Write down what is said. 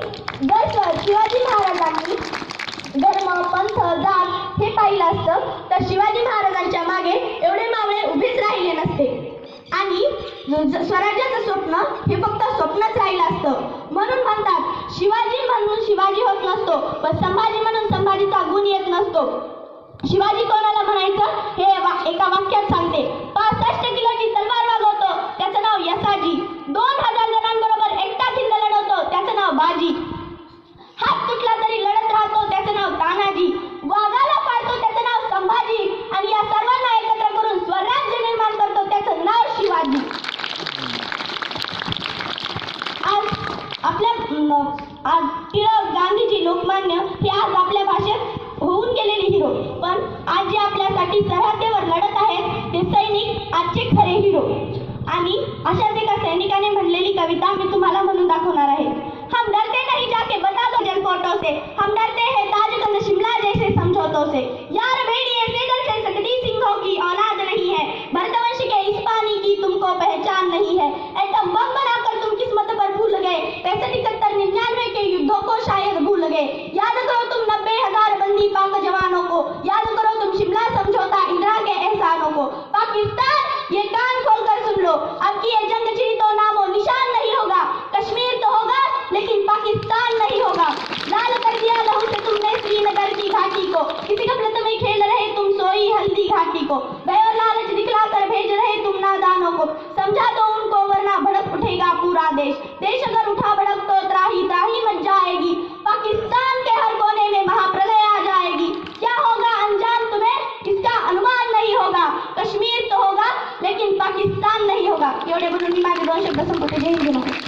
जर शिवाजी महाराजांनी धर्म पंथ जात हे पाहिलं असतं तर शिवाजी महाराजांच्या मागे एवढे मावळे उभेच राहिले नसते आणि स्वराज्याचं स्वप्न हे फक्त स्वप्नच राहिलं असतं. म्हणून म्हणतात शिवाजी म्हणून शिवाजी होत नसतो, पण संभाजी म्हणून संभाजीचा गुण येत नसतो. शिवाजी कोणाला म्हणायचं हे एका वाक्यात सांगते. 65 किलोची तलवार वागवतो त्याचं नाव यसाजी. 2000 जणांबरोबर एकटा खिंड लढवतो त्याचं नाव बाजी. हात तुटला तरी लढत राहतो त्याचं नाव तानाजी. वाघाला पाडतो त्याचं नाव संभाजी आणि या सर्वांना एकत्र करून स्वराज्य निर्माण करतो त्याचं नाव शिवाजी. आज टिळक, गांधीजी, लोकमान्य हे आज आपल्या भाषेत होऊन गेलेले हिरो, पण आज जे आपल्यासाठी सरहद्दीवर लढत आहेत ते सैनिक आजचे खरे हिरो. आणि अशाच एका सैनिकाने म्हणलेली कविता मी तुम्हाला म्हणून दाखवणार आहे. हम डरते नहीं जाके बता दो जलपोटों से, हम डरते हैं ताजगंज शिमला जैसे समझौतों से. यार भेड़िए से डर से सकती सिंहों की औलाद नहीं है, भरतवंश के इस पानी की तुमको पहचान नहीं है. एटम बम बनाकर तुम किस्मत पर भूल गए, 65, 71, 99 के युद्धों को शायद भूल गए. याद करो तुम 90,000 बंदी पाक जवानों को, याद करो तुम शिमला समझौता, इंदिरा के एहसानों को. पाकिस्तान ये कान खोलकर सुन लो, अब की ये जंग छिड़ी तो नामो निशान नहीं होगा. कश्मीर तो होगा लेकिन पाकिस्तान नहीं होगा. लाल कर दिया लहू से तुमने श्रीनगर की घाटी को, किसी गफलत में खेल रहे तुम सोई हल्दी घाटी को. भय और लालच दिखलाकर भेज रहे तुम नादानों को, समझा दो उनको वरना भड़क उठेगा पूरा देश. देश अगर उठा भड़क तो त्राही त्राही मच जाएगी, पाकिस्तान के हर कोने में महाप्रलय आ जाएगी. क्या होगा अंजाम तुम्हें इसका अनुमान नहीं होगा. कश्मीर तो होगा लेकिन पाकिस्तान नहीं होगा. एवढे बोलून मी माझे 2 शब्द संपवते. जय हिंद.